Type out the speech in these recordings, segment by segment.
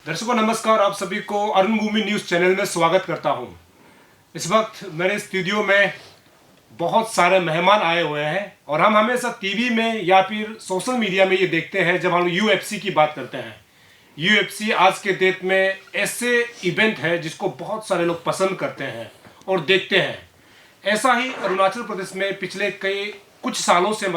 दर्शकों नमस्कार, आप सभी को अरुण भूमि न्यूज़ चैनल में स्वागत करता हूं। इस वक्त मेरे स्टूडियो में बहुत सारे मेहमान आए हुए हैं और हम हमेशा टीवी में या फिर सोशल मीडिया में ये देखते हैं जब हम यूएफसी की बात करते हैं। यूएफसी आज के डेट में ऐसे इवेंट है जिसको बहुत सारे लोग पसंद करते हैं और देखते हैं। ऐसा ही अरुणाचल प्रदेश में पिछले कुछ सालों से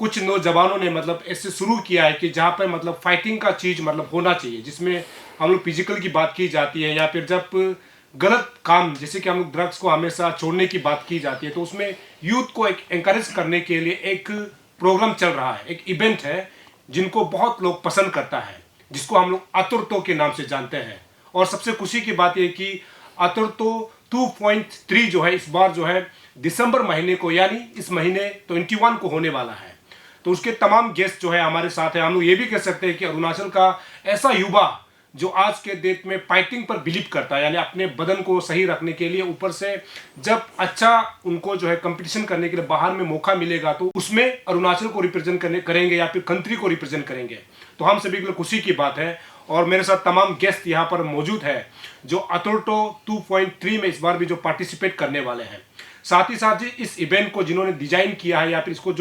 कुछ नौजवानों ने ऐसे शुरू किया है कि जहाँ पर फाइटिंग का चीज़ होना चाहिए, जिसमें हम लोग फिजिकल की बात की जाती है या फिर जब गलत काम जैसे कि हम लोग ड्रग्स को हमेशा छोड़ने की बात की जाती है, तो उसमें यूथ को एक एनकरेज करने के लिए एक प्रोग्राम चल रहा है, एक इवेंट है जिनको बहुत लोग पसंद करता है, जिसको हम लोग अतुर्तो के नाम से जानते हैं। और सबसे खुशी की बात यह कि अतुर्तो 2.3 जो है इस बार जो है दिसंबर महीने को यानी इस महीने 21 को होने वाला है। तो उसके तमाम गेस्ट जो है हमारे साथ है। हम लोग ये भी कह सकते हैं कि अरुणाचल का ऐसा युवा जो आज के डेट में फाइटिंग पर बिलीव करता है, यानी अपने बदन को सही रखने के लिए, ऊपर से जब अच्छा उनको जो है कंपटीशन करने के लिए बाहर में मौका मिलेगा तो उसमें अरुणाचल को रिप्रेजेंट करेंगे या फिर कंट्री को रिप्रेजेंट करेंगे। तो हम सभी के लिए खुशी की बात है और मेरे साथ तमाम गेस्ट यहाँ पर मौजूद है जो अतुर्तो 2.3 में इस बार भी जो पार्टिसिपेट करने वाले हैं। साथ ही साथ ही इस इवेंट को जिन्होंने डिजाइन किया है या फिर इसको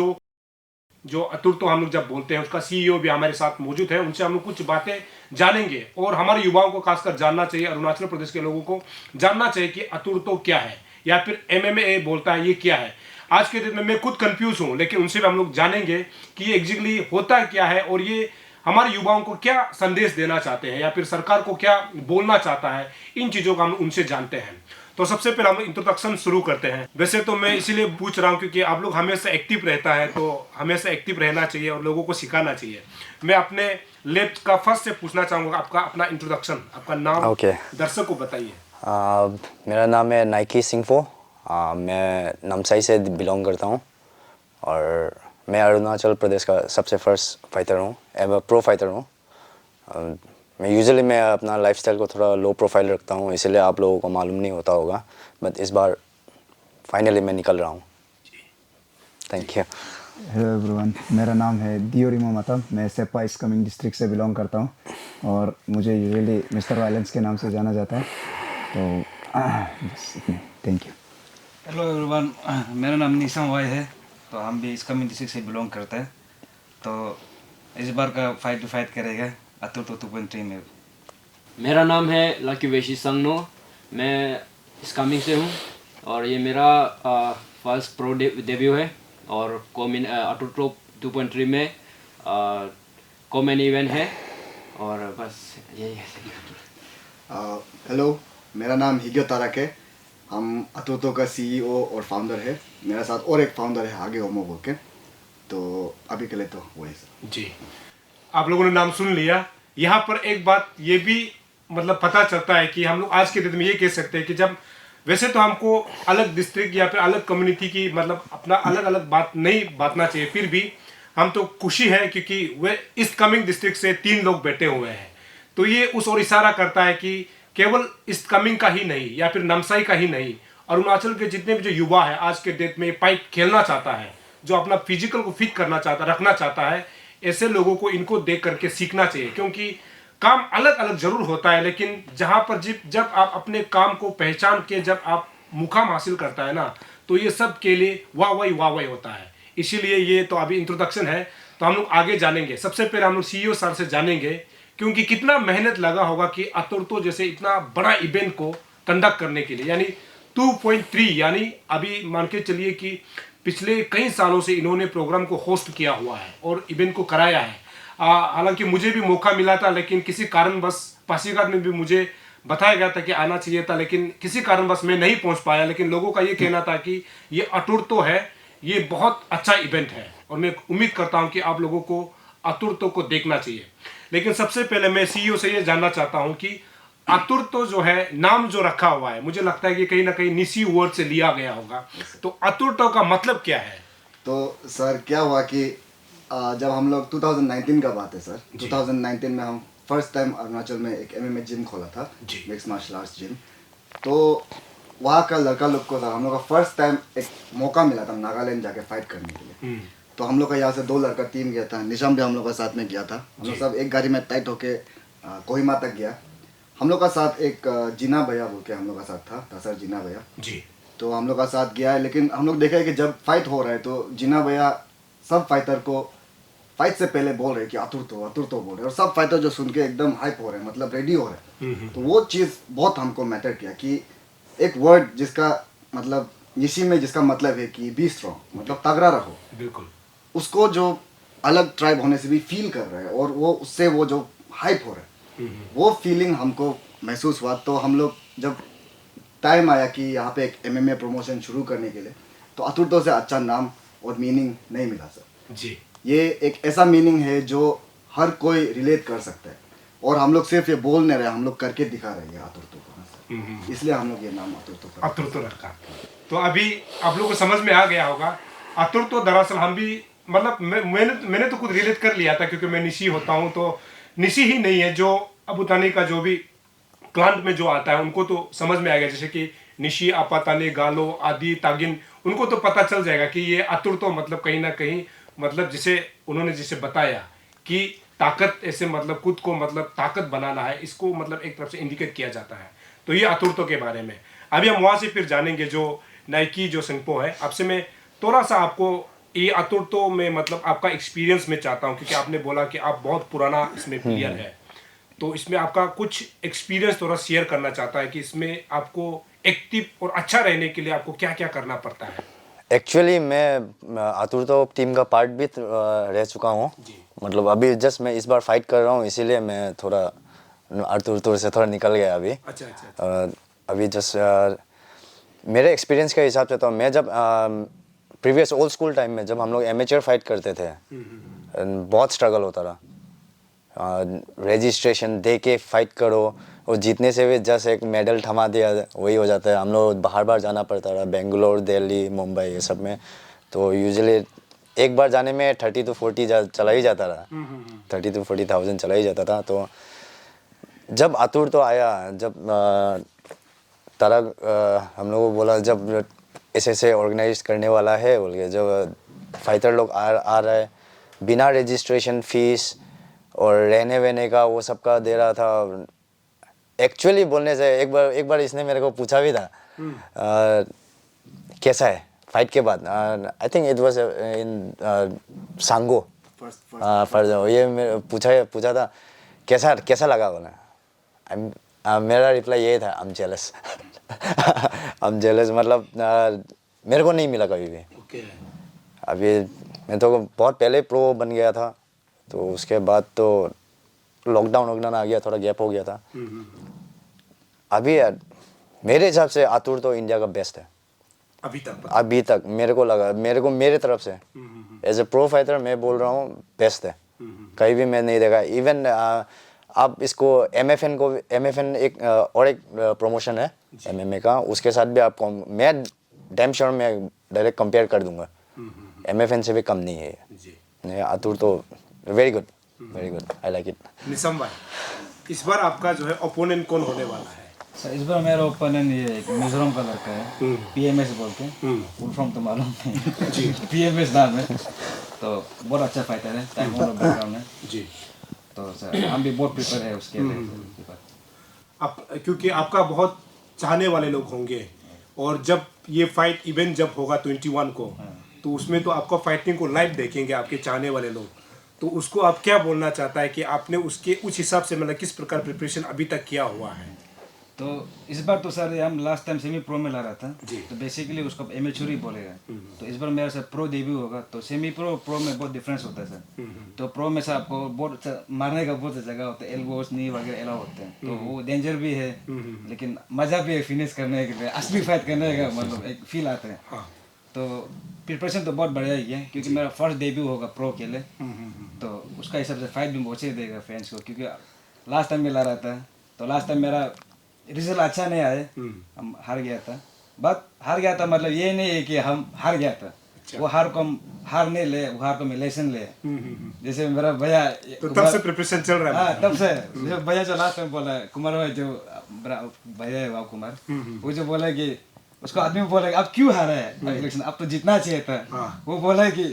जो अतुर्तो हम लोग जब बोलते हैं उसका सीईओ भी हमारे साथ मौजूद है। उनसे हम लोग कुछ बातें जानेंगे और हमारे युवाओं को खासकर जानना चाहिए, अरुणाचल प्रदेश के लोगों को जानना चाहिए कि अतुर्तो क्या है या फिर एमएमए बोलता है ये क्या है। आज के दिन में मैं खुद कंफ्यूज हूँ, लेकिन उनसे भी हम लोग जानेंगे कि ये एग्जैक्टली होता क्या है और ये हमारे युवाओं को क्या संदेश देना चाहते हैं या फिर सरकार को क्या बोलना चाहता है। इन चीज़ों का हम उनसे जानते हैं। तो सबसे पहले हम इंट्रोडक्शन शुरू करते हैं। वैसे तो मैं इसीलिए पूछ रहा हूँ क्योंकि आप लोग हमेशा एक्टिव रहता है, तो हमेशा एक्टिव रहना चाहिए और लोगों को सिखाना चाहिए। मैं अपने लेफ्ट का फर्स्ट से पूछना चाहूँगा आपका अपना इंट्रोडक्शन, आपका नाम दर्शक को बताइए। मेरा नाम है नाइकी सिंगफो। मैं नामसाई से बिलोंग करता हूँ और मैं अरुणाचल प्रदेश का सबसे फर्स्ट फाइटर हूँ, एवं प्रो फाइटर हूँ। मैं अपना लाइफस्टाइल को थोड़ा लो प्रोफाइल रखता हूँ, इसलिए आप लोगों को मालूम नहीं होता होगा, बट इस बार फाइनली मैं निकल रहा हूँ। Thank you. हेलो एवरीवन, मेरा नाम है दियोरिमो मातम। मैं सेप्पा ईस्ट कामेंग डिस्ट्रिक्ट से बिलोंग करता हूँ और मुझे यूजुअली मिस्टर वायलेंस के नाम से जाना जाता है। तो बस इतने, थैंक यू। हेलो एवरीवन, मेरा नाम निशान वाई है। तो हम भी ईस्ट कामेंग डिस्ट्रिक्ट से बिलोंग करते हैं। तो इस बार का फाइट करेगा अतुर्तो 2.3 में। मेरा नाम है लकी वेशी संगनो। मैं स्कामिंग से हूँ और ये मेरा फर्स्ट प्रो डेब्यू है और अतुर्तो 2.3 में कॉमन इवेंट है और बस यही है। हेलो, मेरा नाम हिग्यो तारक है। हम अतुर्तो का सीईओ और फाउंडर है। मेरे साथ और एक फाउंडर है आगे ओमो बोल के। तो अभी के लिए तो वही सर जी, आप लोगों ने नाम सुन लिया। यहाँ पर एक बात ये भी पता चलता है कि हम लोग आज के दिन में ये कह सकते हैं कि जब वैसे तो हमको अलग डिस्ट्रिक्ट या फिर अलग कम्युनिटी की अपना अलग अलग बात नहीं बांटना चाहिए, फिर भी हम तो खुशी है क्योंकि वे ईस्ट कामेंग डिस्ट्रिक्ट से 3 लोग बैठे हुए हैं। तो ये उस ओर इशारा करता है कि केवल ईस्ट कामेंग का ही नहीं या फिर नामसाई का ही नहीं, अरुणाचल के जितने भी जो युवा है आज के डेट में फाइट खेलना चाहता है, जो अपना फिजिकल को फिट करना चाहता है, रखना चाहता है, ऐसे लोगों को इनको देख करके सीखना चाहिए। क्योंकि काम अलग अलग जरूर होता है, लेकिन जहां पर जब आप अपने काम को पहचान के जब आप मुकाम हासिल करता है ना, तो ये सब के लिए वाह वाह होता है। इसीलिए ये तो अभी इंट्रोडक्शन है, तो हम लोग आगे जानेंगे। सबसे पहले हम लोग सीईओ सर से जानेंगे क्योंकि कितना मेहनत लगा होगा कि अतुर्तो जैसे इतना बड़ा इवेंट को कंडक्ट करने के लिए, यानी 2.3 यानी अभी मान के चलिए कि पिछले कई सालों से इन्होंने प्रोग्राम को होस्ट किया हुआ है और इवेंट को कराया है। हालांकि मुझे भी मौका मिला था, लेकिन किसी कारणवश पासीघाट में भी मुझे बताया गया था कि आना चाहिए था, लेकिन किसी कारणवश मैं नहीं पहुंच पाया। लेकिन लोगों का ये कहना था कि ये अतुर्तो है, ये बहुत अच्छा इवेंट है और मैं उम्मीद करता हूँ कि आप लोगों को अतुर्तो को देखना चाहिए। लेकिन सबसे पहले मैं सीईओ से ये जानना चाहता हूँ कि अतुर्तो जो है नाम जो रखा हुआ है, मुझे लगता है कि कहीं ना कहीं निसी वर्ड से लिया गया होगा। तो अतुर्तो का मतलब क्या है? तो सर क्या हुआ कि जब हम लोग 2019 का बात है सर, 2019 में हम फर्स्ट टाइम अरुणाचल में एक एमएमए जिम खोला था, मिक्स मार्शल आर्ट्स जिम। तो वहाँ का लड़का लोग को था, हम लोग का फर्स्ट टाइम एक मौका मिला था नागालैंड जाके फाइट करने के लिए। तो हम लोग का यहाँ से 2 लड़का टीम गया था, निशाम भी हम लोग का साथ में गया था। हम लोग सब एक गाड़ी में टाइट होके कोहिमा तक गया। हम लोग का साथ एक जीना भैया बोल के हम लोग का साथ था, सर जीना भैया जी तो हम लोग का साथ गया है। लेकिन हम लोग देखा है कि जब फाइट हो रहा है तो जीना भैया सब फाइटर को फाइट से पहले बोल रहे हैं कि आतुर तो बोल रहे हैं, और सब फाइटर जो सुन के एकदम हाइप हो रहे हैं, मतलब रेडी हो रहे हैं। तो वो चीज़ बहुत हमको मैटर किया कि एक वर्ड जिसका मतलब निशी में जिसका मतलब है कि बी स्ट्रॉन्ग, मतलब तगड़ा रहो, बिल्कुल उसको जो अलग ट्राइब होने से भी फील कर रहे हैं और वो उससे वो जो हाइप हो रहा है वो फीलिंग हमको महसूस हुआ। तो हम लोग जब टाइम आया कि यहाँ पे एक MMA प्रमोशन शुरू करने के लिए, तो अतुर्तो से अच्छा नाम और मीनिंग नहीं मिला सर। जी ये एक ऐसा मीनिंग है जो हर कोई रिलेट कर सकता है, और हम लोग सिर्फ ये बोल नहीं रहे, हम लोग करके दिखा रहे हैं अतुर्तो को सर। इसलिए हम लोग ये नाम अतुर्तो कर अतुर्तो रखा। तो अभी आप लोगों को समझ में आ गया होगा, अतुर्तो दरअसल हम भी मतलब मैंने तो खुद रिलेट कर लिया था, क्योंकि मैं निशी होता हूँ। तो निशी ही नहीं है, जो अबुतानी का जो भी क्लांट में जो आता है उनको तो समझ में आ गया, जैसे कि निशी, आपाताने, गालो, आदि, तागिन, उनको तो पता चल जाएगा कि ये अतुर्तो मतलब कहीं ना कहीं मतलब जिसे उन्होंने जिसे बताया कि ताकत, ऐसे मतलब खुद को मतलब ताकत बनाना है, इसको मतलब एक तरफ से इंडिकेट किया जाता है। तो ये अतुर्तो के बारे में अभी हम वहाँ से फिर जानेंगे जो नाइकी जो संपो है। आपसे मैं थोड़ा सा आपको ये अतुर्तो में मतलब आपका एक्सपीरियंस में चाहता हूँ, क्योंकि आपने बोला कि आप बहुत पुराना इसमें प्लेयर है, तो इसमें आपका कुछ एक्सपीरियंस थोड़ा शेयर करना चाहता है कि इसमें आपको एक्टिव और अच्छा रहने के लिए आपको क्या क्या करना पड़ता है। एक्चुअली मैं आतुर्तो टीम का पार्ट भी रह चुका हूँ। मतलब अभी जस्ट मैं इस बार फाइट कर रहा हूँ, इसीलिए मैं थोड़ा आतुर्तो से थोड़ा निकल गया अभी। अच्छा। अभी जस्ट मेरे एक्सपीरियंस के हिसाब से तो मैं जब प्रीवियस ओल्ड स्कूल टाइम में जब हम लोग एमेचर फाइट करते थे, बहुत स्ट्रगल होता रहा। रजिस्ट्रेशन दे के फाइट करो और जीतने से भी जस्ट एक मेडल थमा दिया वही हो जाता है। हम लोग बाहर बाहर जाना पड़ता रहा, बेंगलोर, दिल्ली, मुंबई, ये सब में। तो यूजुअली एक बार जाने में 30 to 40 चला ही जाता रहा, 30 to 40,000 चला ही जाता था। तो जब आतुर्तो आया, जब तारा हम लोगों को बोला जब ऐसे ऑर्गेनाइज करने वाला है बोल के, जब फाइटर लोग आ रहा है बिना रजिस्ट्रेशन फीस और रहने वहने का वो सब का दे रहा था। एक्चुअली बोलने से एक बार इसने मेरे को पूछा भी था कैसा है फाइट के बाद। I think it was in सांगो फर्स्ट ये पूछा था कैसा लगा बोला। मेरा रिप्लाई यही था, I am jealous. I am jealous, मतलब मेरे को नहीं मिला कभी भी। अभी मैं तो बहुत पहले प्रो बन गया था, तो उसके बाद तो लॉकडाउन आ गया, थोड़ा गैप हो गया था। अभी मेरे हिसाब से आतुर्तो इंडिया का बेस्ट है अभी तक मेरे तरफ से। एज ए प्रो फाइटर मैं बोल रहा हूँ बेस्ट है, कहीं भी मैं नहीं देखा। इवन आप इसको MFN एक प्रमोशन है MMA का, उसके साथ भी आपको मैं डैम श्योर मैं डायरेक्ट कंपेयर कर दूंगा, MFN से भी कम नहीं है ये। आतुर्तो very good, I like it. निसम भाई, इस बार आपका जो है ओपोनेंट कौन होने वाला है? सर इस बार मेरा ओपोनेंट ये एक मिजोरम का लड़का है, PMS बोल के, फुल फॉर्म तो मालूम नहीं, PMS नाम है। तो बहुत अच्छा फाइटर है, ताइक्वांडो बैकग्राउंड है जी। तो सर हम भी बहुत प्रिपेयर है उसके लिए। आप क्योंकि आपका बहुत चाहने वाले लोग होंगे, और जब ये फाइट इवेंट जब होगा 21 को, तो उसमें तो आपका फाइटिंग को लाइव देखेंगे आपके चाहने वाले लोग। तो उसको आप क्या बोलना चाहता है कि आपने उसके उस हिसाब से मतलब किस प्रकार प्रिपरेशन अभी तक किया हुआ है? तो इस बार तो सर हम लास्ट टाइम सेमी प्रो में ला रहा था, जी। तो बेसिकली उसको एमेच्योर ही बोलेगा। तो इस बार मेरा सर प्रो डेब्यू होगा, तो सेमी प्रो में बहुत डिफरेंस होता है सर। तो प्रो में सर आपको बहुत मारने का बहुत जगह होता है, एल्बोज नी वगैरह अलाउ होते हैं, तो वो डेंजर भी है, लेकिन मज़ा भी है फिनिश करने के लिए, असली फाइट करने का मतलब एक फील आता है। तो प्रिपरेशन तो बहुत बढ़िया ही है, क्योंकि मेरा फर्स्ट डेब्यू होगा प्रो के लिए, तो उसका हिसाब से फाइट भी पहुँचे देगा फैंस को। क्योंकि लास्ट टाइम में ला रहा था, तो लास्ट टाइम मेरा रिजल्ट अच्छा नहीं आया, हम हार गया था। बट हार गया था मतलब ये नहीं है कि हम हार गया था, वो हार को हम हार नहीं ले, वो हार को मैं लेसन ले। जैसे मेरा भैया तो तब से प्रिपरेशन चल रहा है? हाँ तब से भैया जो लास्ट टाइम बोला कुमार भाई, जो भैया है बाबू कुमार, वो जो बोला कि उसको आदमी बोला कि अब क्यों हारा है इलेक्शन, अब तो जीतना चाहिए था। वो बोला कि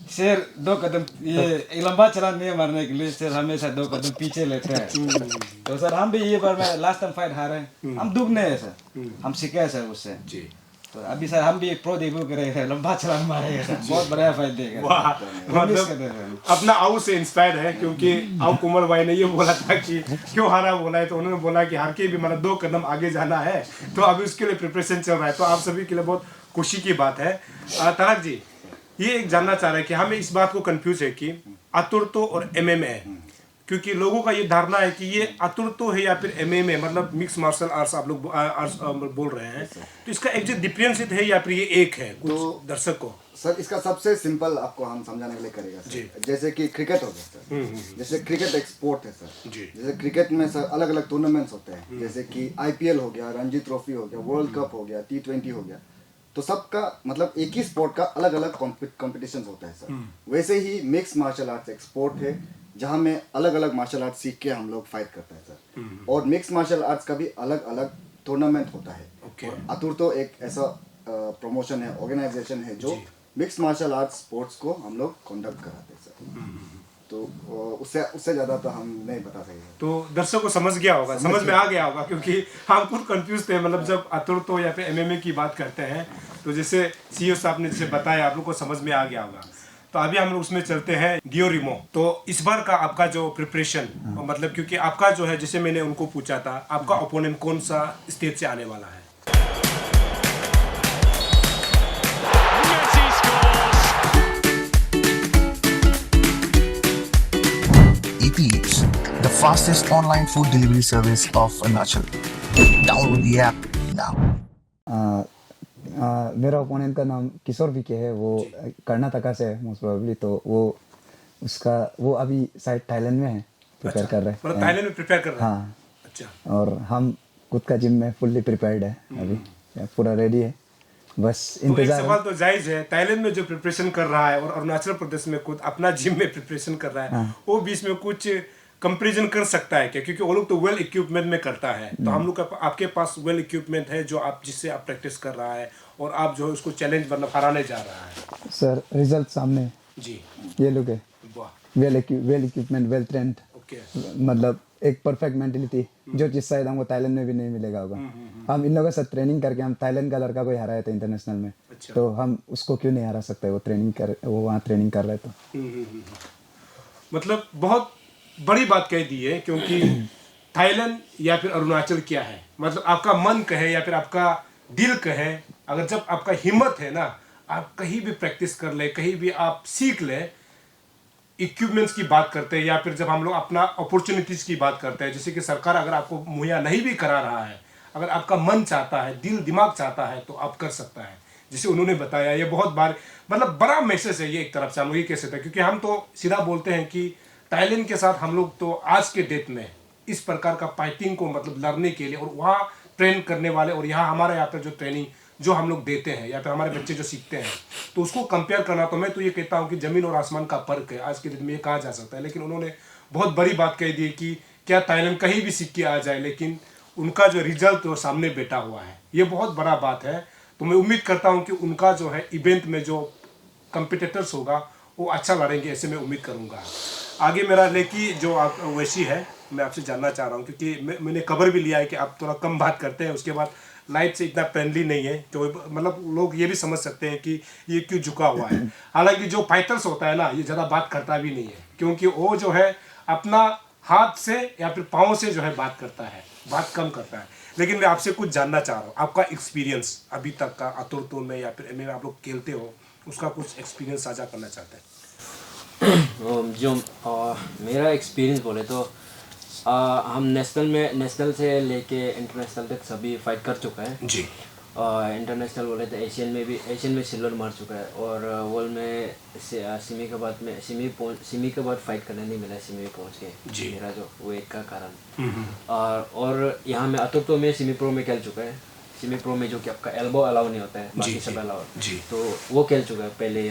शेर 2 कदम ये एक लंबा छलांग नहीं मारने के लिए शेर हमेशा 2 कदम पीछे लेते हैं। तो सर हम भी ये बार में लास्ट टाइम फाइट हारे हैं, हम दुखने हैं सर, हम सीखे हैं सर उससे। जी तो अभी सर हम भी प्रो डेब्यू करेंगे, लंबा छलांग मारेंगे सर, बहुत बढ़िया फाइट देगा। वाह, मतलब अपना आऊ से इंस्पायर्ड है, क्योंकि आऊ कुमार भाई ने ये बोला था कि क्यों हारा बोला है, तो उन्होंने बोला कि हार के भी मतलब 2 कदम आगे जाना है, तो अभी उसके लिए प्रिपरेशन चल रहा है। तो आप सभी के लिए बहुत खुशी की बात है। तारक जी, ये एक जानना चाह रहे हैं कि हमें इस बात को कंफ्यूज है कि अतुर्तो और एमएमए, क्योंकि लोगों का ये धारणा है कि ये अतुर्तो है या फिर एमएमए, मतलब मिक्स मार्शल आर्ट्स आप लोग बोल रहे हैं, तो इसका एग्जैक्ट डिफरेंस है या फिर ये एक है कुछ तो दर्शक को? सर इसका सबसे सिंपल आपको हम समझाने के लिए करेगा सर। जैसे कि क्रिकेट हो गया सर, जैसे क्रिकेट एक स्पोर्ट है सर। जी। जैसे क्रिकेट में सर अलग अलग टूर्नामेंट्स होते हैं, जैसे कि आईपीएल हो गया, रणजी ट्रॉफी हो गया, वर्ल्ड कप हो गया, T20 हो गया। तो सबका मतलब एक ही स्पोर्ट का अलग अलग कॉम्पिटिशन होता है सर। वैसे ही मिक्स मार्शल आर्ट्स एक स्पोर्ट है जहाँ में अलग अलग मार्शल आर्ट सीख के हम लोग फाइट करते हैं सर। और मिक्स मार्शल आर्ट्स का भी अलग अलग टूर्नामेंट होता है। ओके। और अतुर्तो एक ऐसा प्रमोशन है, ऑर्गेनाइजेशन है जो मिक्स मार्शल आर्ट्स स्पोर्ट्स को हम लोग कंडक्ट कराते हैं सर। तो उससे ज़्यादा तो हम नहीं बता सकते। तो दर्शक को समझ गया होगा, समझ में आ गया होगा, क्योंकि हम खुद कंफ्यूज थे, मतलब जब अतुर्तो या फिर एमएमए की बात करते हैं, तो जैसे सीईओ साहब ने जैसे बताया, आप लोग को समझ में आ गया होगा। तो अभी हम लोग उसमें चलते हैं डियोरिमो। तो इस बार का आपका जो प्रिपरेशन, मतलब क्योंकि आपका जो है, जैसे मैंने उनको पूछा था, आपका ओपोनेंट कौन सा स्टेट से आने वाला है? Eats, the fastest online food delivery service of Arunachal. Download the app now. मेरा ओपोनेंट का नाम किशोर बीके है, वो कर्नाटका से है मोस्ट प्रोबेबली। तो वो अभी शायद थाईलैंड में है, प्रिपेयर कर रहे हैं। मतलब थाईलैंड में प्रिपेयर कर रहे हैं? हाँ। अच्छा। और हम खुद का जिम में फुल्ली प्रिपेयर्ड है, अभी पूरा रेडी है, बस तो एक इंतजार सवाल तो जायज है, थाईलैंड में जो प्रिपरेशन कर रहा है और अरुणाचल प्रदेश में खुद अपना जिम में प्रिपरेशन कर रहा है, वो बीच में कुछ कंपैरिजन कर सकता है क्या? क्योंकि वो लोग तो वेल इक्विपमेंट में करता है, तो हम लोग का, आपके पास वेल इक्विपमेंट है जो आप जिससे आप प्रैक्टिस कर रहा है, और आप जो है उसको चैलेंज मतलब हराने जा रहा है। सर रिजल्ट सामने है। जी। ये लोग है वाह। Well equipment, well trained, okay. मतलब एक परफेक्ट मेंटेलिटी, जो चीज़ शायद हमको थाईलैंड में भी नहीं मिलेगा होगा। हम इन लोगों के साथ ट्रेनिंग करके हम थाईलैंड का लड़का को हराए थे इंटरनेशनल में। अच्छा। तो हम उसको क्यों नहीं हरा सकते? वो वहाँ ट्रेनिंग कर रहे तो। मतलब बहुत बड़ी बात कह दी है, क्योंकि थाईलैंड या फिर अरुणाचल क्या है, मतलब आपका मन कहे या फिर आपका दिल कहे, अगर जब आपका हिम्मत है ना, आप कहीं भी प्रैक्टिस कर ले, कहीं भी आप सीख ले। इक्विपमेंट्स की बात करते हैं या फिर जब हम लोग अपना अपॉर्चुनिटीज की बात करते हैं, जैसे कि सरकार अगर आपको मुहैया नहीं भी करा रहा है, अगर आपका मन चाहता है, दिल दिमाग चाहता है, तो आप कर सकता है। जैसे उन्होंने बताया, ये बहुत बार मतलब बड़ा मैसेज है ये एक तरफ से, हम लोग ये कह सकते हैं, क्योंकि हम तो सीधा बोलते हैं कि थाईलैंड के साथ हम लोग तो आज के डेट में इस प्रकार का फाइटिंग को मतलब लड़ने के लिए और वहाँ ट्रेन करने वाले, और यहाँ हमारे यहाँ पर जो ट्रेनिंग जो हम लोग देते हैं या फिर हमारे बच्चे जो सीखते हैं, तो उसको कंपेयर करना, तो मैं तो ये कहता हूँ कि ज़मीन और आसमान का फर्क है, आज के दिन में ये कहा जा सकता है। लेकिन उन्होंने बहुत बड़ी बात कह दी कि क्या थाईलैंड कहीं भी सीख के आ जाए, लेकिन उनका जो रिजल्ट वो सामने बैठा हुआ है, ये बहुत बड़ा बात है। तो मैं उम्मीद करता हूँ कि उनका जो है इवेंट में जो कंपिटिटर्स होगा वो अच्छा लड़ेंगे, ऐसे मैं उम्मीद करूँगा। आगे मेरा लेकी जो आप वैसी है, मैं आपसे जानना चाह रहा हूँ, क्योंकि मैंने खबर भी लिया है कि आप थोड़ा कम बात करते हैं, उसके बाद लाइफ से इतना फ्रेंडली नहीं है, तो मतलब लोग ये भी समझ सकते हैं कि ये क्यों झुका हुआ है। हालांकि जो फाइटर्स होता है ना, ये ज़्यादा बात करता भी नहीं है, क्योंकि वो जो है अपना हाथ से या फिर पाँव से जो है बात करता है, बात कम करता है। लेकिन मैं आपसे कुछ जानना चाह रहा हूँ, आपका एक्सपीरियंस अभी तक का अतुर्तो में या फिर में आप लोग खेलते हो, उसका कुछ एक्सपीरियंस साझा करना चाहते हैं? जो मेरा एक्सपीरियंस बोले तो हम नेशनल से लेके इंटरनेशनल तक सभी फाइट कर चुका है जी। इंटरनेशनल बोले तो एशियन में सिल्वर मार चुका है, और वर्ल्ड में सिमी के बाद फाइट करने नहीं मिला, सिमी में पहुंच के मेरा जो वो एक का कारण। और यहाँ में अतुर्तो में सिमी प्रो में खेल चुका है। सिमी प्रो में जो कि आपका एल्बो अलाउ नहीं होता है, बाकी सब अलाउ, तो वो खेल चुका है पहले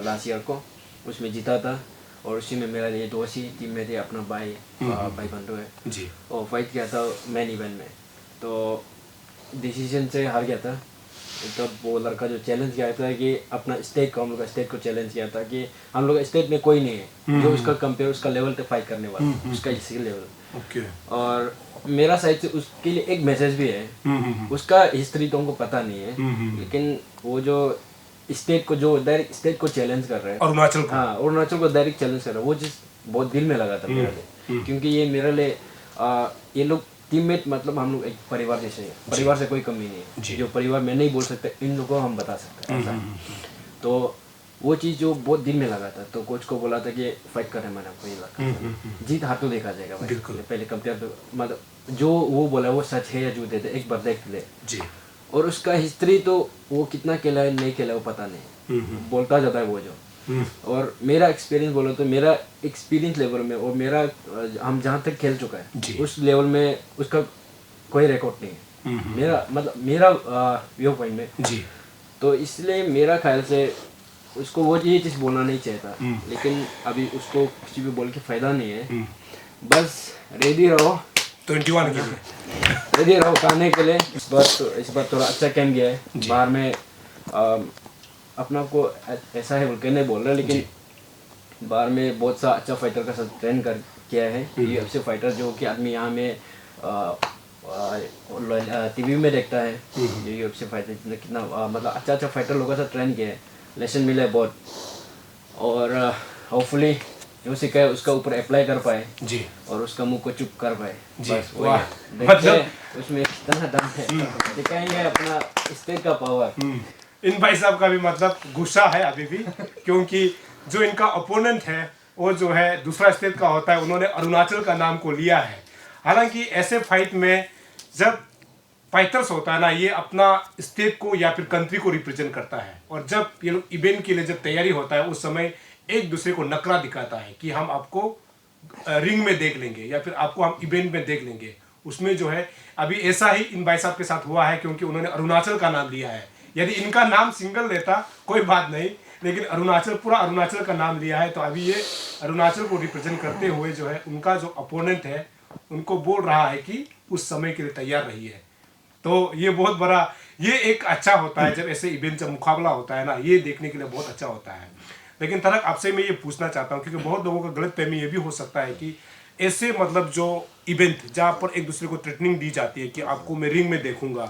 लास्ट ईयर को, उसमें जीता था। और उसी में मेरा ये दोस्त टीम में थे, अपना भाई बंधु है जी, और फाइट किया था मेन इवेंट में, तो डिसीजन से हार गया था। तब वो लड़का जो चैलेंज किया था कि अपना स्टेट को, हम लोग का स्टेट को चैलेंज किया था कि हम लोग स्टेट में कोई नहीं है जो उसका कंपेयर उसका लेवल तक फाइट करने वाला, उसका इसी लेवल। ओके। और मेरा साइड से उसके लिए एक मैसेज भी है। उसका हिस्ट्री तो हमको पता नहीं है, लेकिन वो जो स्टेट को जो डायरेक्ट स्टेट को चैलेंज कर रहा है, अरुणाचल को, हाँ अरुणाचल को डायरेक्ट चैलेंज कर रहा है, वो चीज़ बहुत दिल में लगा था मेरे लिए। क्योंकि ये मेरे लिए ये लोग टीममेट, मतलब हम लोग एक परिवार जैसे हैं, परिवार से कोई कमी नहीं है। जो परिवार में नहीं बोल सकते, इन लोगों को हम बता सकते हैं ऐसा। तो वो चीज़ जो बहुत दिल में लगा था, तो कोच को बोला था कि फाइट करने मैंने आपको ये लगा, जीत हार तो देखा जाएगा भाई, पहले कंपेयर तो मतलब जो वो बोला वो सच है या झूठ है, एक बार देख ले जी। और उसका हिस्ट्री तो वो कितना खेला है नहीं खेला वो पता नहीं, बोलता जाता है वो जो। और मेरा एक्सपीरियंस बोलो तो मेरा एक्सपीरियंस लेवल में और मेरा हम जहाँ तक खेल चुका है उस लेवल में उसका कोई रिकॉर्ड नहीं है, मेरा मतलब मेरा व्यू पॉइंट में जी। तो इसलिए मेरा ख्याल से उसको वो ये चीज़ बोलना नहीं चाहिए था, लेकिन अभी उसको कुछ भी बोल के फ़ायदा नहीं है। बस रेडी रहो 21 के लिए रेडी रहो खाने के लिए। इस बार थोड़ा अच्छा कैम गया है बाहर में, अपना को ऐसा है बोल के नहीं बोल रहा, लेकिन बाहर में बहुत सा अच्छा फाइटर का साथ ट्रेन कर किया है। UFC फाइटर जो कि आदमी यहाँ में टीवी में देखता है, UFC फाइटर कितना मतलब अच्छा अच्छा फाइटर लोगों के साथ ट्रेन किया है, लेसन मिला है बहुत। और होपफुली जो सीखा है उसका ऊपर अप्लाई कर पाए जी, और उसका मुंह को चुप कर पाए। जी, बस वही वाह, है। देखते हैं मतलब उसमें कितना दम है, दिखाएंगे अपना स्टेट का पावर। इन भाई साहब का भी मतलब गुस्सा है अभी भी, क्योंकि जो इनका ओपोनेंट है वो जो है दूसरा स्टेट का होता है, उन्होंने अरुणाचल का नाम को लिया है। हालांकि ऐसे फाइट में जब फाइटर्स होता है ना, ये अपना स्टेट को या फिर कंट्री को रिप्रेजेंट करता है, और जब ये लोग इवेंट के लिए जब तैयारी होता है उस समय एक दूसरे को नकरा दिखाता है कि हम आपको रिंग में देख लेंगे या फिर आपको हम इवेंट में देख लेंगे। उसमें जो है अभी ऐसा ही इन भाई साहब के साथ हुआ है, क्योंकि उन्होंने अरुणाचल का नाम लिया है। यदि इनका नाम सिंगल लेता कोई बात नहीं, लेकिन अरुणाचल पूरा अरुणाचल का नाम लिया है, तो अभी ये अरुणाचल को रिप्रेजेंट करते हुए जो है उनका जो अपोनेंट है उनको बोल रहा है कि उस समय के लिए तैयार रहिए। तो ये बहुत बड़ा, ये एक अच्छा होता है जब ऐसे इवेंट जब मुकाबला होता है ना, ये देखने के लिए बहुत अच्छा होता है। लेकिन तरक आपसे मैं ये पूछना चाहता हूँ, क्योंकि बहुत लोगों का गलत फहमी ये भी हो सकता है कि ऐसे मतलब जो इवेंट जहाँ पर एक दूसरे को ट्रेनिंग दी जाती है कि आपको मैं रिंग में देखूंगा,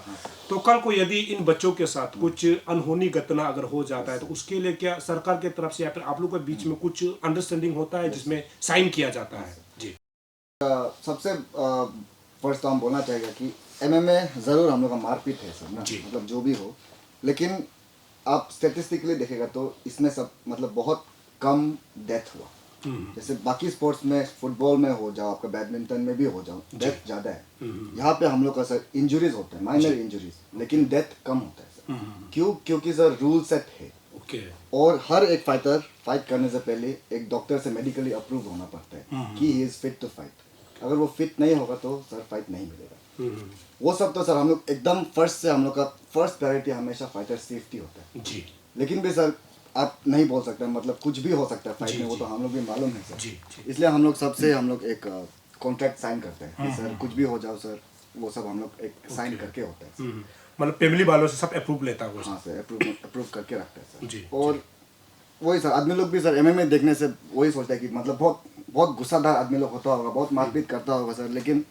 तो कल को यदि इन बच्चों के साथ कुछ अनहोनी घटना अगर हो जाता है तो उसके लिए क्या सरकार की तरफ से या फिर आप लोग के बीच में कुछ अंडरस्टैंडिंग होता है जिसमें साइन किया जाता है? जी। सबसे फर्स्ट तो हम बोलना चाहेगा कि MMA ज़रूर हम लोग का मारपीट है सर ना, मतलब जो भी हो, लेकिन आप स्टेटिस्टिकली देखेगा तो इसमें सब मतलब बहुत कम डेथ हुआ। जैसे बाकी स्पोर्ट्स में, फुटबॉल में हो जाओ, आपका बैडमिंटन में भी हो जाओ, डेथ ज़्यादा है। यहाँ पे हम लोग का सर इंजरीज होता है, माइनर इंजरीज, लेकिन डेथ कम होता है सर। क्यों? क्योंकि सर रूल सेट है, और हर एक फाइटर फाइट करने से पहले एक डॉक्टर से मेडिकली अप्रूव होना पड़ता है कि he is fit to fight. अगर वो फिट नहीं होगा तो सर फाइट नहीं मिलेगा। वो सब तो सर हम लोग एकदम फर्स्ट से, हम लोग का फर्स्ट प्रायोरिटी हमेशा फाइटर सेफ्टी होता है जी। लेकिन भी सर आप नहीं बोल सकते, मतलब कुछ भी हो सकता है फाइट में, वो तो हम लोग भी मालूम है सर। इसलिए हम लोग सबसे हम लोग एक कॉन्ट्रैक्ट साइन करते हैं कि सर कुछ भी हो जाओ सर, वो सब हम लोग एक साइन करके होता है। मतलब फैमिली वालों से सब अप्रूव लेता है? हाँ सर, अप्रूव करके रखते हैं सर जी। और वही सर, आदमी लोग भी सर MMA देखने से वही सोचता है कि मतलब बहुत गुस्सादार आदमी लोग होता होगा, बहुत मारपीट करता होगा सर, लेकिन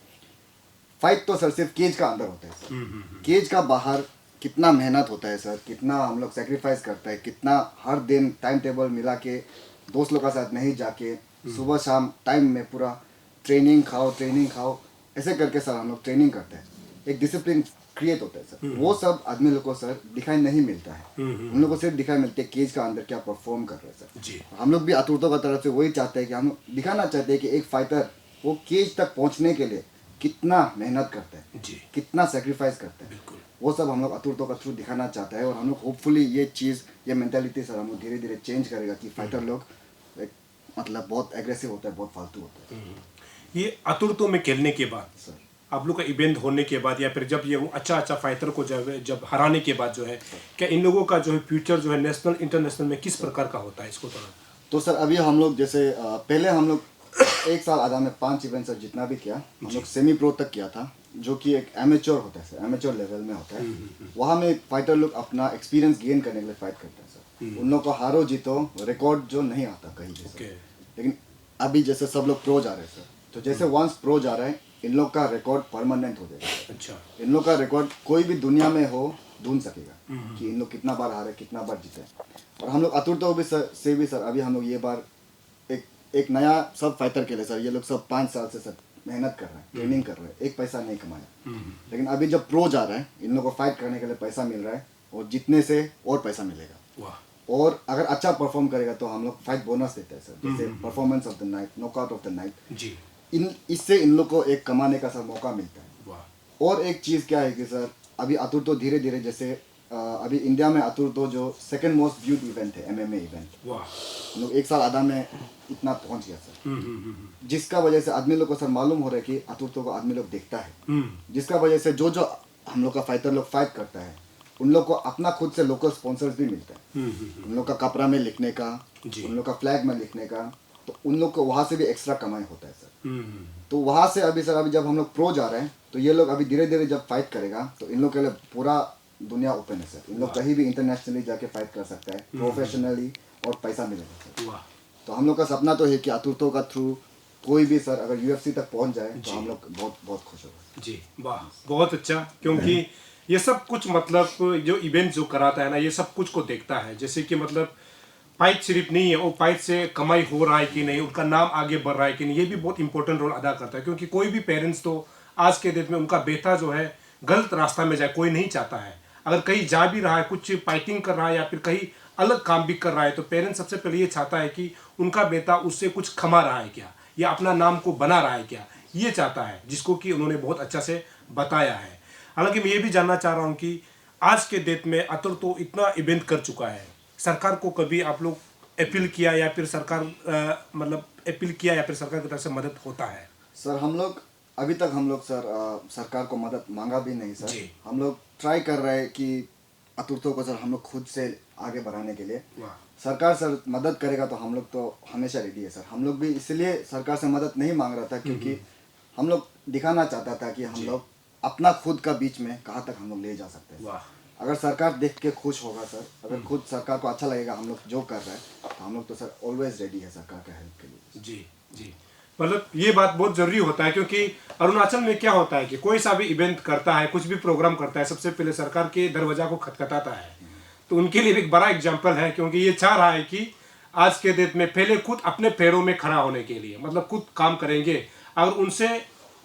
फाइट तो सर सिर्फ केज का अंदर होता है सर। केज का बाहर कितना मेहनत होता है सर, कितना हम लोग सेक्रीफाइस करता है, कितना हर दिन टाइम टेबल मिला के दोस्त लोग के साथ नहीं जाके सुबह शाम टाइम में पूरा ट्रेनिंग खाओ ऐसे करके सर हम लोग ट्रेनिंग करते हैं। एक डिसिप्लिन क्रिएट होता है सर। वो सब आदमी लोग को सर दिखाई नहीं मिलता है, हम लोग को सिर्फ दिखाई मिलती है केज का अंदर क्या परफॉर्म कर रहे हैं सर जी। हम लोग भी आतुरता की तरफ से वही चाहते हैं कि हम लोग दिखाना चाहते हैं कि एक फाइटर वो केज तक पहुंचने के लिए कितना मेहनत करता है जी, कितना सेक्रीफाइस करता है। बिल्कुल वो सब हम लोग आतुरता का थ्रू दिखाना चाहता है, और हम लोग होपफुली ये चीज़, ये मेंटालिटी सर हम लोग धीरे धीरे चेंज करेगा कि फाइटर लोग एक मतलब बहुत एग्रेसिव होता है, बहुत फालतू होता है। ये आतुरता में खेलने के बाद सर, आप लोग का इवेंट होने के बाद या फिर जब ये अच्छा फाइटर को जब हराने के बाद जो है, क्या इन लोगों का जो है फ्यूचर जो है नेशनल इंटरनेशनल में किस प्रकार का होता है? इसको थोड़ा तो सर अभी हम लोग जैसे पहले हम लोग 1 साल आधा में 5 इवेंट सर जितना भी किया, हम लोग सेमी प्रो तक किया था, जो कि एक एमेच्योर होता है सर, एमेच्योर लेवल में होता है, वहाँ में फाइटर लोग अपना एक्सपीरियंस गेन करने के लिए फाइट करते हैं सर। उन लोग को हारो जीतो रिकॉर्ड जो नहीं आता कहीं भी सर। लेकिन अभी जैसे सब लोग प्रो जा रहे हैं सर, तो जैसे वंस प्रो जा रहा है इन लोग का रिकॉर्ड परमानेंट हो जाएगा। अच्छा। इन लोग का रिकॉर्ड कोई भी दुनिया में हो ढूंढ सकेगा कि इन लोग कितना बार हारे कितना बार जीते। और हम लोग अतुल तो भी सर से भी सर अभी हम लोग ये बार एक नया सब फाइटर के लिए सर, ये लोग सब 5 साल से सर मेहनत कर रहे हैं, ट्रेनिंग कर रहे हैं, एक पैसा नहीं कमाया। लेकिन अभी जब प्रो जा रहा है इन लोग को फाइट करने के लिए पैसा मिल रहा है और जीतने से और पैसा मिलेगा। वाह। और अगर अच्छा परफॉर्म करेगा तो हम लोग फाइट बोनस देते हैं सर, जैसे performance of the night, knockout of the night. जी। इससे इन लोग को एक कमाने का सर मौका मिलता है। वाह। और एक चीज़ क्या है कि सर अभी अतुल तो धीरे धीरे जैसे अभी इंडिया में अतुल तो जो सेकंड मोस्ट व्यूड इवेंट है MMA इवेंट, वाह। हम लोग 1 साल आधा में इतना पहुंच गया सर। जिसका वजह से आदमी लोग को सर मालूम हो रहा है कि अतुल तो को आदमी लोग देखता है, जिसका वजह से जो हम लोग का फाइटर लोग फाइट करता है उन लोग को अपना खुद से लोकल स्पॉन्सर्स भी मिलता है। उन लोग का कपड़ा में लिखने का, उन लोग का फ्लैग में लिखने का, तो उन लोग को वहाँ से भी एक्स्ट्रा कमाई होता है सर। तो वहाँ से अभी जब हम लोग प्रो जा रहे हैं तो ये लोग अभी धीरे धीरे जब फाइट करेगा तो इन लोग के लिए पूरा दुनिया ओपन है सर। इन लोग कहीं भी इंटरनेशनली जाके फाइट कर सकता है प्रोफेशनली और पैसा मिलेगा सर। वाह। तो हम लोग का सपना तो है कि अतुर्तो का थ्रू कोई भी सर अगर UFC तक पहुंच जाए तो हम लोग बहुत बहुत खुश होगा जी। वाह, बहुत अच्छा। क्योंकि ये सब कुछ मतलब जो इवेंट जो कराता है ना, ये सब कुछ को देखता है। जैसे कि मतलब फाइट सिर्फ नहीं है, वो फाइट से कमाई हो रहा है कि नहीं, उनका नाम आगे बढ़ रहा है कि नहीं, ये भी बहुत इंपॉर्टेंट रोल अदा करता है। क्योंकि कोई भी पेरेंट्स तो आज के डेट में उनका बेटा जो है गलत रास्ता में जाए कोई नहीं चाहता है। अगर कहीं जा भी रहा है, कुछ फाइटिंग कर रहा है या फिर कहीं अलग काम भी कर रहा है, तो पेरेंट्स सबसे पहले ये चाहता है कि उनका बेटा उससे कुछ कमा रहा है क्या, या अपना नाम को बना रहा है क्या, ये चाहता है, जिसको कि उन्होंने बहुत अच्छा से बताया है। हालांकि मैं ये भी जानना चाह रहा हूँ कि आज के डेट में अतुल तो इतना इवेंट कर चुका है, सरकार को कभी आप लोग अपील किया या फिर सरकार अपील किया या फिर सरकार की तरफ से मदद होता है? सर हम लोग अभी तक हम लोग सर सरकार को मदद मांगा भी नहीं सर। जी। हम लोग ट्राई कर रहे हैं कि अतुर्तो को सर हम लोग खुद से आगे बढ़ाने के लिए। सरकार सर मदद करेगा तो हम लोग तो हमेशा रेडी है सर। हम लोग भी इसलिए सरकार से मदद नहीं मांग रहा था क्योंकि हम लोग दिखाना चाहता था कि हम लोग अपना खुद का बीच में कहाँ तक हम लोग ले जा सकते हैं। अगर सरकार देख के खुश होगा सर, अगर खुद सरकार को अच्छा लगेगा हम लोग जो कर रहे हैं, तो हम लोग तो सर ऑलवेज रेडी है सरकार के हेल्प के लिए। जी जी, मतलब ये बात बहुत जरूरी होता है। क्योंकि अरुणाचल में क्या होता है कि कोई सा भी इवेंट करता है, कुछ भी प्रोग्राम करता है, सबसे पहले सरकार के दरवाजा को खटखटाता है। तो उनके लिए एक बड़ा एग्जाम्पल है, क्योंकि ये चाह रहा है कि आज के डेट में पहले खुद अपने पैरों में खड़ा होने के लिए, मतलब खुद काम करेंगे। अगर उनसे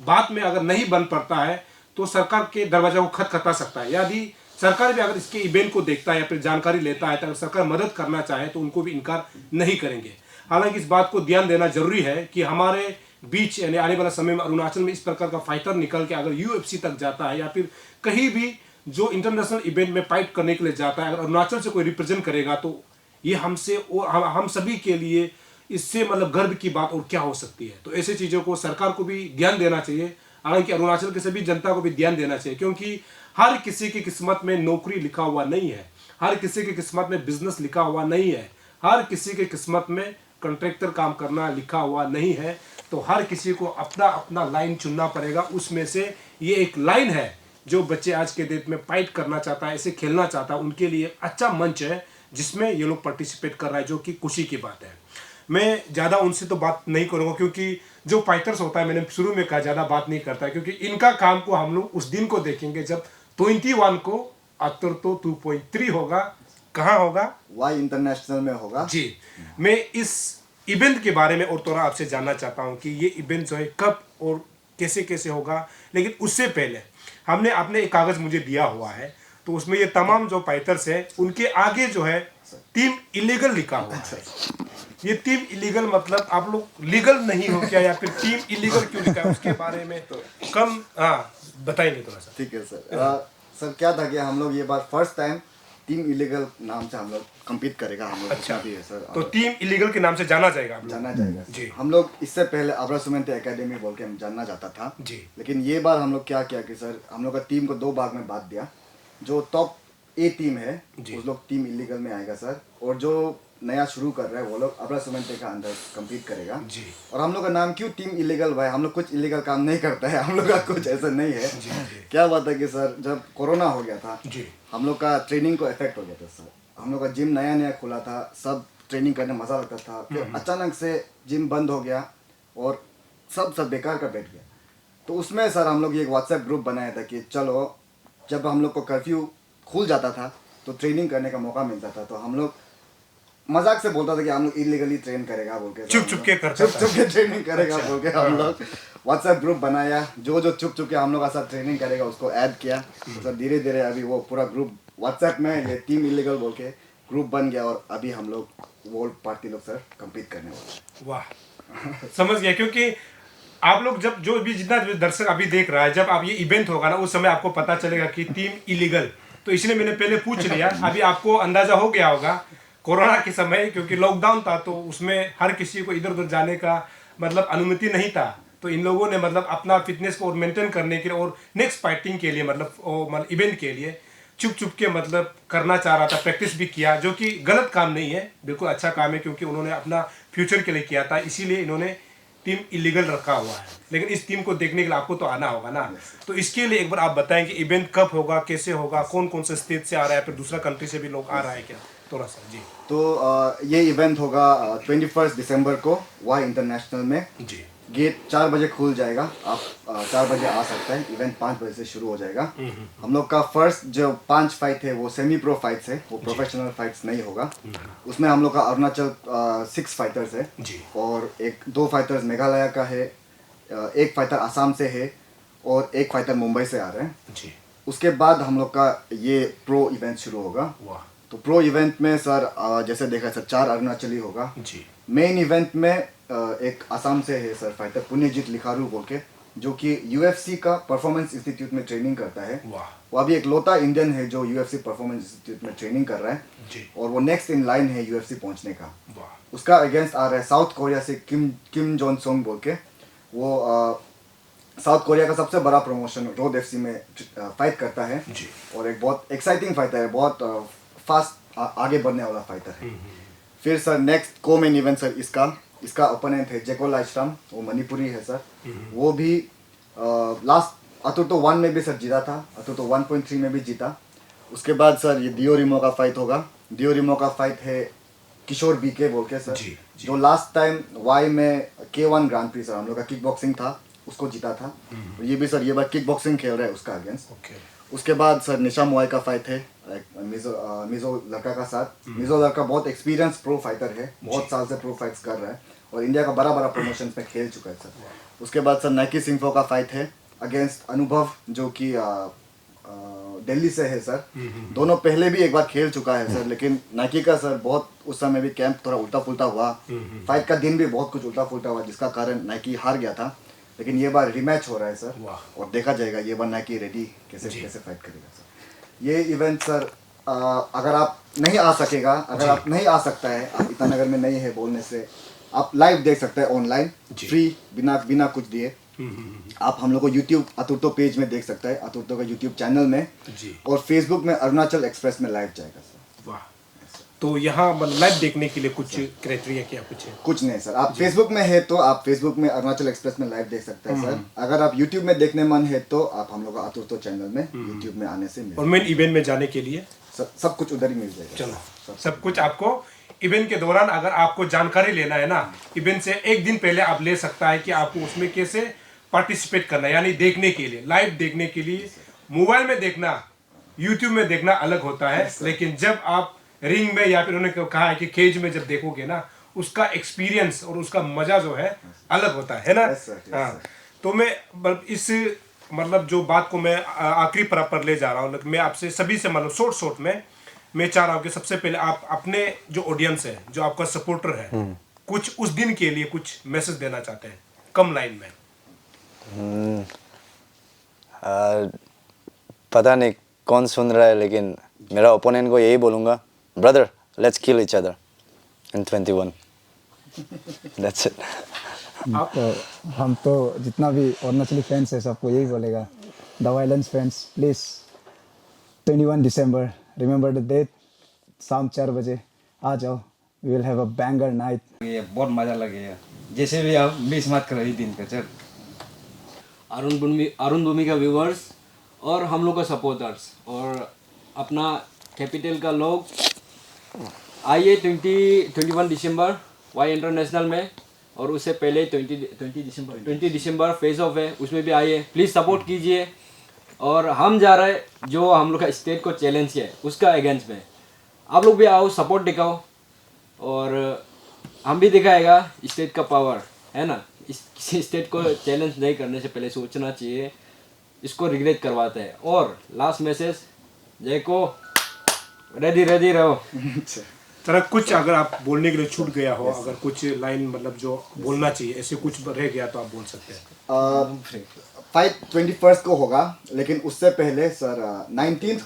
बात में अगर नहीं बन पड़ता है तो सरकार के दरवाजा को खटखटा सकता है। यदि सरकार भी अगर इसके इवेंट को देखता है या फिर जानकारी लेता है, तो अगर सरकार मदद करना चाहे तो उनको भी इनकार नहीं करेंगे। हालांकि इस बात को ध्यान देना जरूरी है कि हमारे बीच यानी आने वाला समय में अरुणाचल में इस प्रकार का फाइटर निकल के अगर UFC तक जाता है या फिर कहीं भी जो इंटरनेशनल इवेंट में फाइट करने के लिए जाता है, अगर अरुणाचल से कोई रिप्रेजेंट करेगा तो ये हमसे और हम सभी के लिए इससे मतलब गर्व की बात और क्या हो सकती है। तो ऐसी चीज़ों को सरकार को भी ध्यान देना चाहिए, हालांकि अरुणाचल के सभी जनता को भी ध्यान देना चाहिए। क्योंकि हर किसी की किस्मत में नौकरी लिखा हुआ नहीं है, हर किसी की किस्मत में बिजनेस लिखा हुआ नहीं है, हर किसी की किस्मत में कॉन्ट्रैक्टर काम करना लिखा हुआ नहीं है। तो हर किसी को अपना अपना लाइन चुनना पड़ेगा। उसमें से ये एक लाइन है जो बच्चे आज के डेट में फाइट करना चाहता है, ऐसे खेलना चाहता है, उनके लिए अच्छा मंच है जिसमें ये लोग पार्टिसिपेट कर रहा है, जो कि खुशी की बात है। मैं ज़्यादा उनसे तो बात नहीं करूँगा, क्योंकि जो फाइटर्स होता है, मैंने शुरू में कहा ज़्यादा बात नहीं करता है, क्योंकि इनका काम को हम लोग उस दिन को देखेंगे जब 21 को अतुर्तो 2.3 होगा। कहाँ होगा? वाई इंटरनेशनल में होगा। जी, मैं इस इवेंट के बारे में और थोड़ा आपसे जानना चाहता हूँ कि ये इवेंट जो है कब और कैसे कैसे होगा। लेकिन उससे पहले हमने आपने एक कागज़ मुझे दिया हुआ है, तो उसमें ये तमाम जो फाइटर्स हैं उनके आगे जो है टीम इलीगल लिखा हुआ है। ये टीम इलीगल मतलब आप लोग लीगल नहीं हो क्या, या फिर टीम इलीगल क्यों लिखा है उसके बारे में तो कम बताइए थोड़ा सा। ठीक है सर। सर क्या था कि हम लोग ये बार फर्स्ट टाइम टीम इलीगल नाम से हम लोग कम्पीट करेगा। हम लोग अच्छा भी है सर, तो टीम इलीगल के नाम से जाना जाएगा आप लोग? जाना जाएगा जी। हम लोग इससे पहले अबरा सुमेंटे एकेडमी बोल के हम जानना जाता था जी। लेकिन ये बार हम लोग क्या किया कि सर हम लोग का टीम को 2 भाग में बांट दिया। जो टॉप A टीम है उस लोग टीम इलीगल में आएगा सर, और जो नया शुरू कर रहा है वो लोग अपना सुमेंटे का अंदर कंप्लीट करेगा जी। और हम लोग का नाम क्यों टीम इलीगल भाई, हम लोग कुछ इलीगल काम नहीं करता है, हम लोग का कुछ ऐसा नहीं है। क्या बात है कि सर जब कोरोना हो गया था जी। हम लोग का ट्रेनिंग को इफेक्ट हो गया था सर। हम लोग का जिम नया नया खुला था, सब ट्रेनिंग करने मजा लगता था, फिर अचानक से जिम बंद हो गया और सब बेकार का बैठ गया। तो उसमें सर हम लोग एक व्हाट्सएप ग्रुप बनाया था कि चलो जब हम लोग को कर्फ्यू खुल जाता था तो ट्रेनिंग करने का मौका मिलता था, तो हम लोग मजाक से बोलता था कि हम लोग इलीगली ट्रेन करेगा बोल के, चुप के करता चुप के ट्रेनिंग करेगा बोल के हम लोग व्हाट्सएप ग्रुप बनाया। जो चुप के हम लोग का साथ ट्रेनिंग करेगा उसको ऐड किया। तो सर धीरे धीरे अभी वो पूरा ग्रुप व्हाट्सएप में ये टीम इलीगल बोल के ग्रुप बन गया और अभी हम लोग वर्ल्ड पार्टी लोग सर कम्पीट करने वाले हैं। वाह, समझ गया। क्योंकि आप लोग जब जो भी जितना जो दर्शक अभी देख रहा है, जब आप ये इवेंट होगा ना उस समय आपको पता चलेगा कि टीम इलीगल, तो इसलिए मैंने पहले पूछ लिया। अभी आपको अंदाजा हो गया होगा कोरोना के समय, क्योंकि लॉकडाउन था तो उसमें हर किसी को इधर उधर जाने का मतलब अनुमति नहीं था, तो इन लोगों ने मतलब अपना फिटनेस को और मेंटेन करने के लिए और नेक्स्ट फाइटिंग के लिए मतलब इवेंट के लिए चुप के मतलब करना चाह रहा था, प्रैक्टिस भी किया, जो कि गलत काम नहीं है, बिल्कुल अच्छा काम है, क्योंकि उन्होंने अपना फ्यूचर के लिए किया था, इसीलिए इन्होंने टीम इलीगल रखा हुआ है। लेकिन इस टीम को देखने के लिए आपको तो आना होगा ना, तो इसके लिए एक बार आप बताएं कि इवेंट कब होगा, कैसे होगा, कौन कौन से स्टेट से आ रहा है, फिर दूसरा कंट्री से भी लोग आ रहा है क्या, थोड़ा सा जी। तो ये इवेंट होगा 21 दिसंबर को वाई इंटरनेशनल में। जी। गेट 4 बजे खुल जाएगा, आप 4 बजे आ सकते हैं। इवेंट 5 बजे से शुरू हो जाएगा। हम लोग का फर्स्ट जो 5 फाइट है वो सेमी प्रो फाइट्स है, वो प्रोफेशनल फाइट्स नहीं होगा। उसमें हम लोग का अरुणाचल 6 फाइटर्स है जी। और 2 फाइटर्स मेघालय का है, 1 फाइटर आसाम से है और 1 फाइटर मुंबई से आ रहे हैं। जी। उसके बाद हम लोग का ये प्रो इवेंट शुरू होगा। वाह। तो प्रो इवेंट में सर जैसे देखा सर 4 अरुणाचली होगा। जी। मेन इवेंट में एक आसाम से है सर फाइटर पुण्यजीत लिखारू बोल के, जो कि यूएफसी का परफॉर्मेंस इंस्टीट्यूट में ट्रेनिंग करता है। वाह। वो अभी एक लौता इंडियन है जो यूएफसी परफॉर्मेंस इंस्टीट्यूट में ट्रेनिंग कर रहा है जी। और वो नेक्स्ट इन लाइन है यूएफसी पहुंचने का। वाह। उसका अगेंस्ट आ रहा है साउथ कोरिया से किम जॉन सोंग बोल के। वो साउथ कोरिया का सबसे बड़ा प्रमोशन रोड एफसी में फाइट करता है जी। और एक बहुत एक्साइटिंग फाइटर है, बहुत फास्ट आगे बढ़ने वाला फाइटर है। फिर सर नेक्स्ट को मेन इवेंट सर इसका ओपोनेंट है जेको लाइश्राम, वो मणिपुरी है सर। वो भी लास्ट अतुर्तो 1 में भी सर जीता था, अतुर्तो 1.3 में भी जीता। उसके बाद सर ये दियो रिमो का फाइट होगा। दियो रिमो का फाइट है किशोर बीके बोल के सर, जी। जो लास्ट टाइम वाई में K1 ग्रांड प्री सर हम लोग का किक बॉक्सिंग था, उसको जीता था। तो ये भी सर ये बार किक बॉक्सिंग खेल रहा है उसका अगेंस्ट। ओके। उसके बाद सर निशा मोआई का फाइट है मिजो लड़का का साथ। मिजो लड़का बहुत एक्सपीरियंस प्रो फाइटर है, बहुत साल से प्रो फाइट्स कर रहा है और इंडिया का बड़ा प्रमोशन में खेल चुका है सर। उसके बाद सर नाइकी सिंफो का फाइट है अगेंस्ट अनुभव, जो कि दिल्ली से है सर। दोनों पहले भी एक बार खेल चुका है सर, लेकिन नाइकी का सर बहुत उस समय भी कैंप थोड़ा उल्टा फुल्टा हुआ, फाइट का दिन भी बहुत कुछ उल्टा फुल्टा हुआ, जिसका कारण नाइकी हार गया था। लेकिन ये बार रिमैच हो रहा है सर और देखा जाएगा ये बार नाइकी रेडी कैसे फाइट करेगा सर। ये इवेंट सर अगर आप नहीं आ सकेगा, अगर आप नहीं आ सकता है, आप ईटानगर में नहीं है बोलने से, आप लाइव देख सकते हैं ऑनलाइन फ्री, बिना कुछ दिए। आप हम लोग को यूट्यूब अतुर्तो पेज में देख सकते हैं, अतुर्तो का यूट्यूब चैनल में जी। और फेसबुक में अरुणाचल एक्सप्रेस में लाइव जाएगा सर। वाह। तो यहाँ लाइव देखने के लिए कुछ क्राइटेरिया क्या कुछ है? कुछ नहीं सर, आप फेसबुक में है तो आप फेसबुक में अरुणाचल एक्सप्रेस में लाइव देख सकते हैं सर। अगर आप यूट्यूब में देखने मन है तो आप हम लोग का अतुर्तो चैनल में यूट्यूब में आने से और मेन इवेंट में जाने के लिए सब कुछ उधर ही मिल जाएगा। चलो, सब कुछ आपको इवेंट के दौरान अगर आपको जानकारी लेना है ना, इवेंट से एक दिन पहले आप ले सकता है कि आपको उसमें कैसे पार्टिसिपेट करना है, यानी देखने के लिए, लाइव देखने के लिए। मोबाइल में देखना, यूट्यूब में देखना अलग होता है, लेकिन जब आप रिंग में या फिर उन्होंने कहा है कि केज में जब देखोगे ना, उसका एक्सपीरियंस और उसका मजा जो है अलग होता है ना। हाँ, तो मैं इस मतलब जो बात को मैं आखिरी पर ले जा रहा हूँ, मैं आपसे सभी से मतलब शॉर्ट में मैं चाह रहा हूँ कि सबसे पहले आप अपने जो ऑडियंस है, जो आपका सपोर्टर है, कुछ उस दिन के लिए कुछ मैसेज देना चाहते हैं कम लाइन में। पता नहीं कौन सुन रहा है, लेकिन मेरा ओपोनेंट को यही बोलूँगा, brother let's kill each other in 21। That's it. तो हम तो जितना भी अरुणाचली फैंस है सबको यही बोलेगा, the violence fans please 21 December remember the date, शाम 4 बजे आ जाओ we will have a banger night. ये बहुत मजा लगेगा, जैसे भी आप मिस मत करो इस दिन का। चल अरुण भूमिका व्यूवर्स और हम लोग का सपोर्टर्स और अपना कैपिटल का लोग आइए 21 दिसंबर वाई इंटरनेशनल में, और उससे पहले 20 दिसंबर फेस ऑफ है, उसमें भी आइए, प्लीज़ सपोर्ट कीजिए। और हम जा रहे हैं जो हम लोग का स्टेट को चैलेंज किया है उसका अगेंस्ट में, आप लोग भी आओ, सपोर्ट दिखाओ, और हम भी दिखाएगा स्टेट का पावर है ना। किसी स्टेट को चैलेंज नहीं करने से पहले सोचना चाहिए, इसको रिग्रेट करवाते हैं। और लास्ट मैसेज, जय को रेडी रहो। तरह कुछ अगर आप बोलने के लिए छूट गया हो, अगर कुछ लाइन मतलब जो बोलना चाहिए ऐसे कुछ रह गया तो आप बोल सकते हैं। फाइट 21 को होगा, लेकिन उससे पहले सर 19th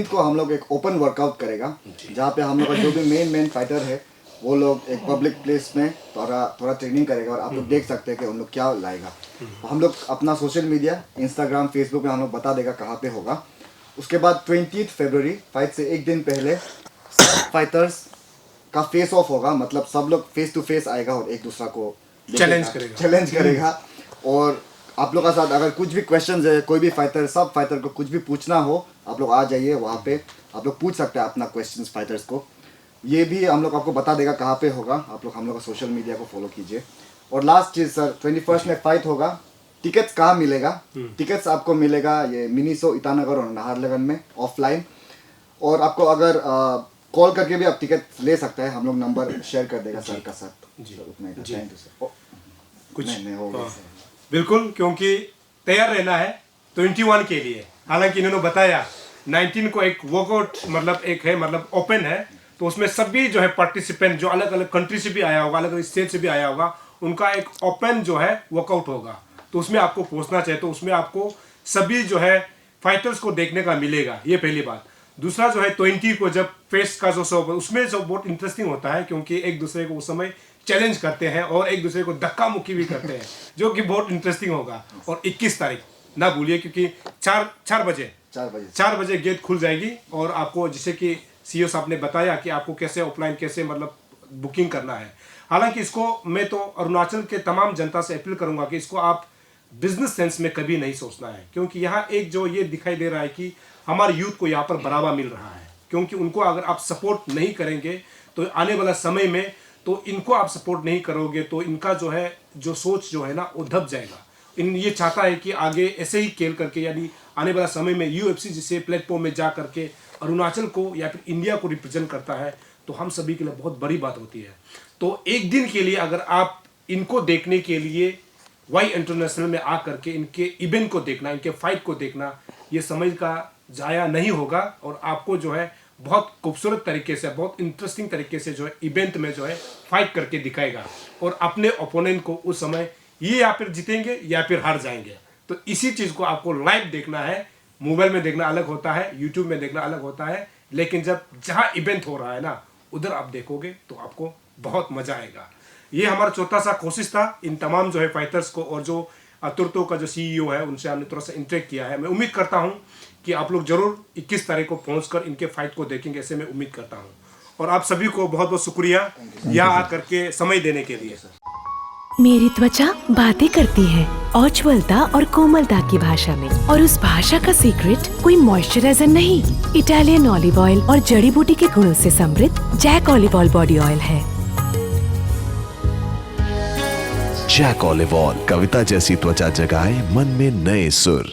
को हम लोग एक ओपन वर्कआउट करेगा, जहाँ पे हम लोग का जो भी मेन फाइटर है वो लोग एक पब्लिक प्लेस में थोड़ा ट्रेनिंग करेगा, और आप लोग देख सकते हैं कि उन लोग क्या लाएगा। हम लोग अपना सोशल मीडिया इंस्टाग्राम फेसबुक में हम लोग बता देगा कहाँ पे होगा। उसके बाद 20 फरवरी फाइट से एक दिन पहले सब फाइटर्स का फेस ऑफ होगा, मतलब सब लोग फेस टू फेस आएगा और एक दूसरा को चैलेंज करेगा। और आप लोग का साथ अगर कुछ भी क्वेश्चन है, कोई भी सब फाइटर को कुछ भी पूछना हो, आप लोग आ जाइए वहाँ पे, आप लोग पूछ सकते हैं अपना क्वेश्चंस फाइटर्स को। ये भी हम लोग आपको बता देगा कहाँ पे होगा, आप लोग हम लोग का सोशल मीडिया को फॉलो कीजिए। और लास्ट चीज़ सर, 21 में फाइट होगा, टिकट्स कहाँ मिलेगा? टिकट्स आपको मिलेगा ये मिनीसो, ईटानगर और नाहरलगुन में ऑफलाइन। और आपको अगर कॉल करके भी आप टिकट ले सकते हैं, हम लोग नंबर शेयर कर देगा सर का साथ। कुछ नहीं होगा बिल्कुल, क्योंकि तैयार रहना है 21 के लिए। हालांकि इन्होंने बताया 19 को एक वर्कआउट मतलब एक है, मतलब ओपन है, तो उसमें सभी जो है पार्टिसिपेंट जो अलग अलग कंट्री से भी आया होगा, अलग अलग स्टेट से भी आया होगा, उनका एक ओपन जो है वर्कआउट होगा। तो उसमें आपको पहुंचना चाहिए, तो उसमें आपको सभी जो है फाइटर्स को देखने का मिलेगा, ये पहली बात। दूसरा जो है 20 को जब फेस का जो शो, उसमें जो बहुत इंटरेस्टिंग होता है, क्योंकि एक दूसरे को उस समय चैलेंज करते हैं और एक दूसरे को धक्का मुक्की भी करते हैं, जो कि बहुत इंटरेस्टिंग होगा। और 21 तारीख ना भूलिए, क्योंकि 4 बजे गेट खुल जाएगी, और आपको जैसे कि सीईओ साहब ने बताया कि आपको कैसे ऑफलाइन कैसे मतलब बुकिंग करना है। हालांकि इसको मैं तो अरुणाचल के तमाम जनता से अपील करूंगा कि इसको आप बिजनेस सेंस में कभी नहीं सोचना है, क्योंकि यहाँ एक जो ये दिखाई दे रहा है कि हमारे यूथ को यहाँ पर बढ़ावा मिल रहा है, क्योंकि उनको अगर आप सपोर्ट नहीं करेंगे तो आने वाला समय में तो इनको आप सपोर्ट नहीं करोगे तो इनका जो है जो सोच जो है ना वो दब जाएगा। ये चाहता है कि आगे ऐसे ही खेल करके, यानी आने वाला समय में UFC जिसे प्लेटफॉर्म में जा करके अरुणाचल को या फिर इंडिया को रिप्रेजेंट करता है, तो हम सभी के लिए बहुत बड़ी बात होती है। तो एक दिन के लिए अगर आप इनको देखने के लिए वाई इंटरनेशनल में आ करके इनके इवेंट को देखना, इनके फाइट को देखना, ये समय का जाया नहीं होगा, और आपको जो है बहुत खूबसूरत तरीके से, बहुत इंटरेस्टिंग तरीके से जो है इवेंट में जो है फाइट करके दिखाएगा, और अपने ओपोनेंट को उस समय ये या फिर जीतेंगे या फिर हार जाएंगे। तो इसी चीज़ को आपको लाइव देखना है। मोबाइल में देखना अलग होता है, यूट्यूब में देखना अलग होता है, लेकिन जब जहाँ इवेंट हो रहा है ना उधर आप देखोगे तो आपको बहुत मजा आएगा। ये हमारा छोटा सा कोशिश था इन तमाम जो है फाइटर्स को, और जो अतुर्तो का जो सीईओ है उनसे हमने थोड़ा सा इंटरेक्ट किया है। मैं उम्मीद करता हूँ कि आप लोग जरूर 21 तारीख को पहुँचकर इनके फाइट को देखेंगे, ऐसे मैं उम्मीद करता हूँ। और आप सभी को बहुत बहुत शुक्रिया यहाँ आकर के समय देने के लिए। मेरी त्वचा बातें करती है उज्ज्वलता और कोमलता की भाषा में, और उस भाषा का सीक्रेट कोई मॉइस्चराइजर नहीं, इटालियन ऑलिव ऑयल और जड़ी बूटी के गुणों से समृद्ध Jack olive oil body oil है। जैक ऑलिव ऑयल, कविता जैसी त्वचा जगाए मन में नए सुर।